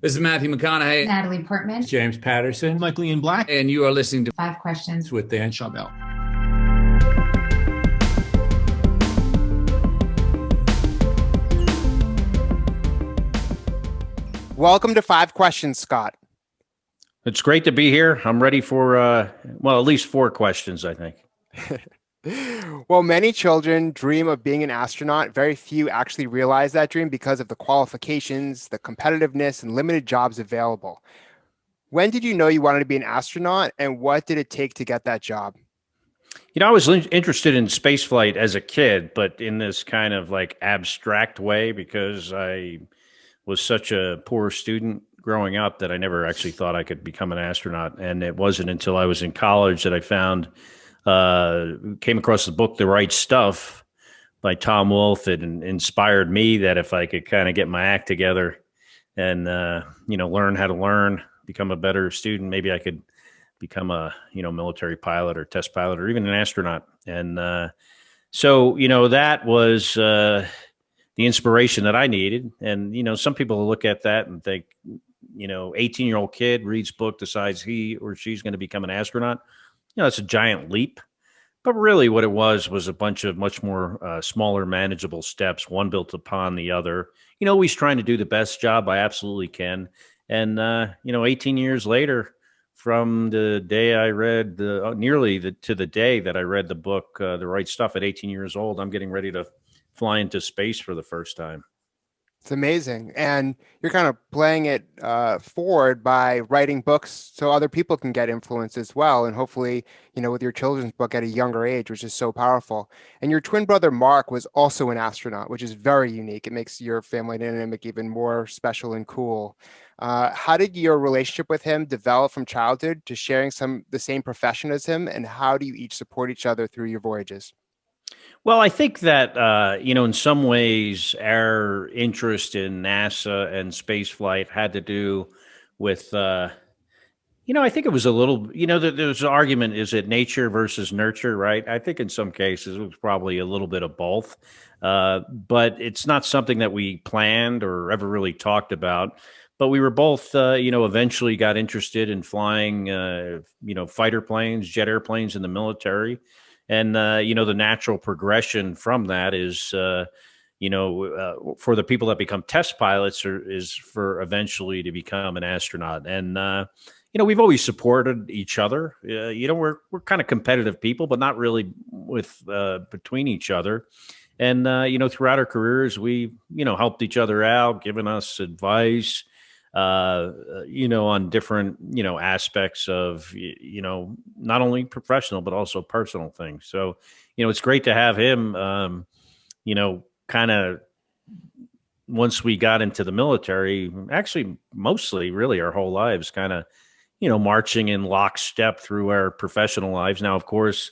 This is Matthew McConaughey, Natalie Portman. James Patterson, Michael Ian Black. and you are listening to Five questions. with Dan. Schawbel. Welcome to Five Questions, Scott. It's great to be here. I'm ready for, at least four questions, I think. Well, many children dream of being an astronaut. Very few actually realize that dream because of the qualifications, the competitiveness, and limited jobs available. When did you know you wanted to be an astronaut, and what did it take to get that job? I was interested in spaceflight as a kid, but in this kind of like abstract way because I was such a poor student growing up that I never actually thought I could become an astronaut. And it wasn't until I was in college that I came across the book, The Right Stuff by Tom Wolfe. It inspired me that if I could kind of get my act together and, learn how to learn, become a better student, maybe I could become a, military pilot or test pilot or even an astronaut. And that was the inspiration that I needed. And, some people look at that and think, 18-year-old kid reads book, decides he or she's going to become an astronaut. It's a giant leap. But really what it was a bunch of much more smaller, manageable steps, one built upon the other. Always trying to do the best job I absolutely can. And, 18 years later, from the day I read to the day that I read the book, The Right Stuff at 18 years old, I'm getting ready to fly into space for the first time. It's amazing. And you're kind of playing it forward by writing books so other people can get influence as well. And hopefully, with your children's book at a younger age, which is so powerful. And your twin brother, Mark, was also an astronaut, which is very unique. It makes your family dynamic even more special and cool. How did your relationship with him develop from childhood to sharing the same profession as him? And how do you each support each other through your voyages? Well, I think that, in some ways, our interest in NASA and space flight had to do with, I think it was a little, there's an argument, is it nature versus nurture, right? I think in some cases it was probably a little bit of both. But it's not something that we planned or ever really talked about. But we were both, eventually got interested in flying, fighter planes, jet airplanes in the military. And, the natural progression from that is, for the people that become test pilots is for eventually to become an astronaut. And, we've always supported each other. We're kind of competitive people, but not really between each other. And, throughout our careers, we, helped each other out, given us advice, on different, aspects of, not only professional, but also personal things. So, it's great to have him, kind of once we got into the military, actually, mostly really our whole lives kind of, marching in lockstep through our professional lives. Now, of course,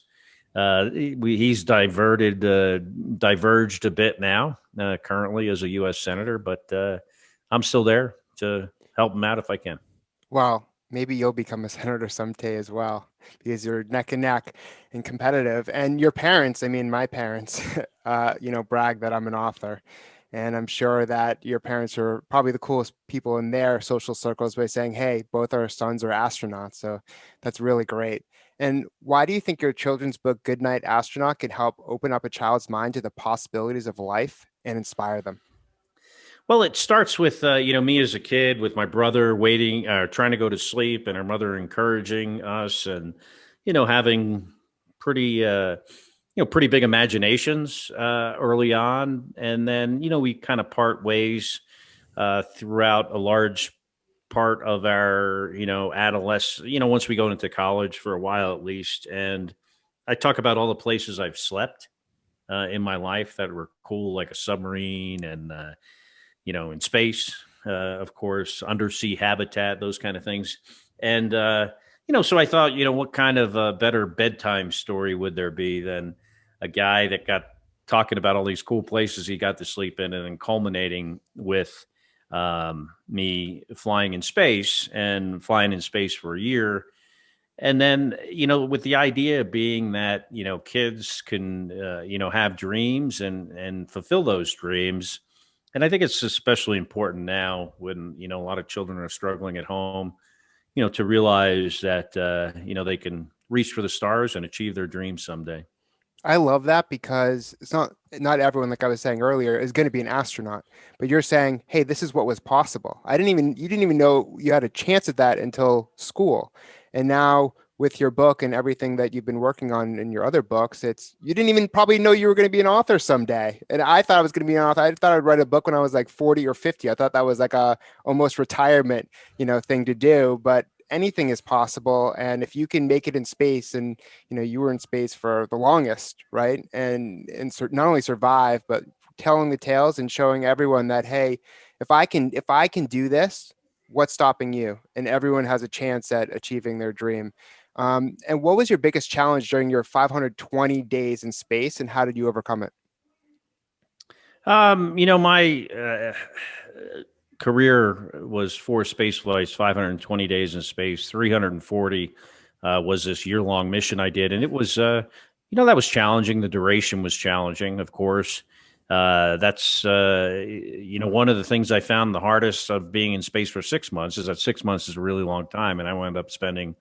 he's diverged a bit now, currently as a U.S. Senator, but I'm still there to help him out if I can. Well, maybe you'll become a senator someday as well, because you're neck and neck and competitive. And your parents, my parents, brag that I'm an author. And I'm sure that your parents are probably the coolest people in their social circles by saying, hey, both our sons are astronauts. So that's really great. And why do you think your children's book, Goodnight Astronaut, can help open up a child's mind to the possibilities of life and inspire them? Well, it starts with, me as a kid with my brother waiting, trying to go to sleep, and our mother encouraging us and, having pretty, pretty big imaginations early on. And then, we kind of part ways throughout a large part of our, adolescence, once we go into college for a while at least. And I talk about all the places I've slept in my life that were cool, like a submarine and, in space, of course, undersea habitat, those kind of things. And, so I thought, what kind of a better bedtime story would there be than a guy that got talking about all these cool places he got to sleep in, and then culminating with me flying in space for a year. And then, with the idea being that, kids can, have dreams and fulfill those dreams. And I think it's especially important now when, a lot of children are struggling at home, to realize that, they can reach for the stars and achieve their dreams someday. I love that because it's not everyone, like I was saying earlier, is going to be an astronaut. But you're saying, hey, this is what was possible. You didn't even know you had a chance at that until school. And now with your book and everything that you've been working on in your other books, you didn't even probably know you were going to be an author someday. And I thought I was going to be an author. I thought I'd write a book when I was like 40 or 50. I thought that was like a almost retirement, thing to do. But anything is possible. And if you can make it in space, and you were in space for the longest, right? And not only survive, but telling the tales and showing everyone that, hey, if I can do this, what's stopping you? And everyone has a chance at achieving their dream. And what was your biggest challenge during your 520 days in space, and how did you overcome it? My career was 4 space flights, 520 days in space, 340 was this year-long mission I did. And it was, that was challenging. The duration was challenging, of course. That's, one of the things I found the hardest of being in space for 6 months is that 6 months is a really long time. And I wound up spending,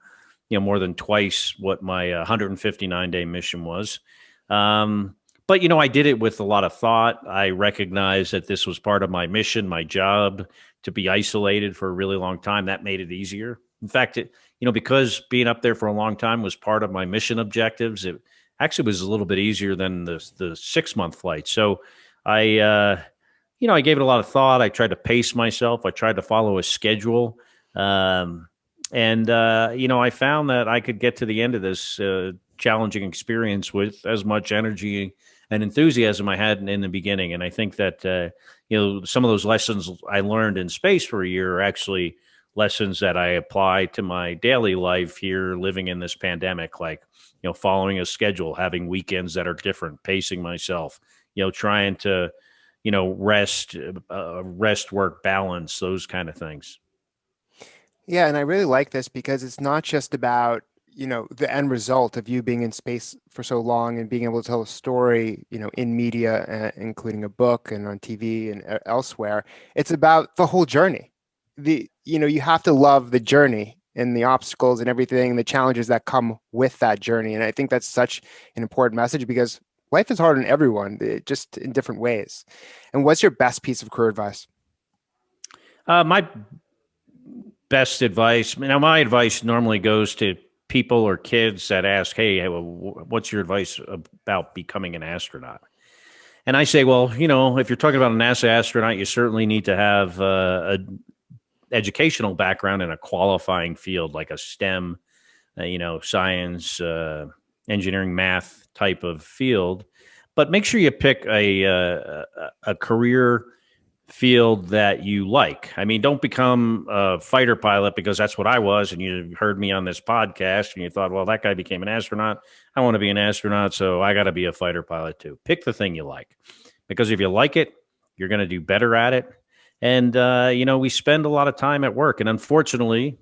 more than twice what my 159-day mission was. But, I did it with a lot of thought. I recognized that this was part of my mission, my job, to be isolated for a really long time. That made it easier. In fact, because being up there for a long time was part of my mission objectives, it actually was a little bit easier than the 6-month flight. So I gave it a lot of thought. I tried to pace myself. I tried to follow a schedule. I found that I could get to the end of this challenging experience with as much energy and enthusiasm I had in the beginning. And I think that, some of those lessons I learned in space for a year are actually lessons that I apply to my daily life here, living in this pandemic, like, following a schedule, having weekends that are different, pacing myself, trying to, rest, work balance, those kind of things. Yeah, and I really like this because it's not just about, the end result of you being in space for so long and being able to tell a story, in media, including a book and on TV and elsewhere. It's about the whole journey. You have to love the journey and the obstacles and everything, the challenges that come with that journey. And I think that's such an important message because life is hard on everyone, just in different ways. And what's your best piece of career advice? My best advice. Now, my advice normally goes to people or kids that ask, "Hey, what's your advice about becoming an astronaut?" And I say, well, if you're talking about a NASA astronaut, you certainly need to have a educational background in a qualifying field like a STEM, science, engineering, math type of field. But make sure you pick a career field that you like. I mean, don't become a fighter pilot because that's what I was. And you heard me on this podcast and you thought, well, that guy became an astronaut. I want to be an astronaut, so I got to be a fighter pilot too. Pick the thing you like, because if you like it, you're going to do better at it. And, we spend a lot of time at work. And unfortunately,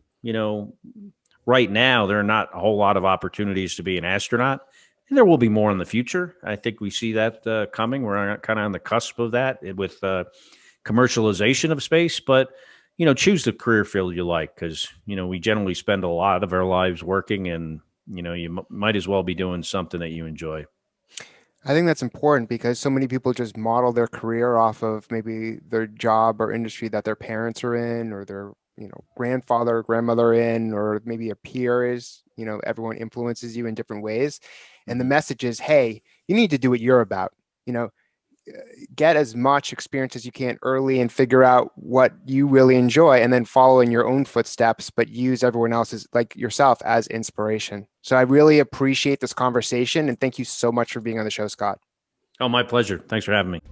right now, there are not a whole lot of opportunities to be an astronaut. And there will be more in the future. I think we see that coming. We're kind of on the cusp of that with commercialization of space, but choose the career field you like, because we generally spend a lot of our lives working, and you might as well be doing something that you enjoy. I think that's important because so many people just model their career off of maybe their job or industry that their parents are in, or their grandfather or grandmother in, or maybe a peer is. Everyone influences you in different ways, and the message is, hey, you need to do what you're about. Get as much experience as you can early and figure out what you really enjoy, and then follow in your own footsteps, but use everyone else's, like yourself, as inspiration. So I really appreciate this conversation, and thank you so much for being on the show, Scott. Oh, my pleasure. Thanks for having me.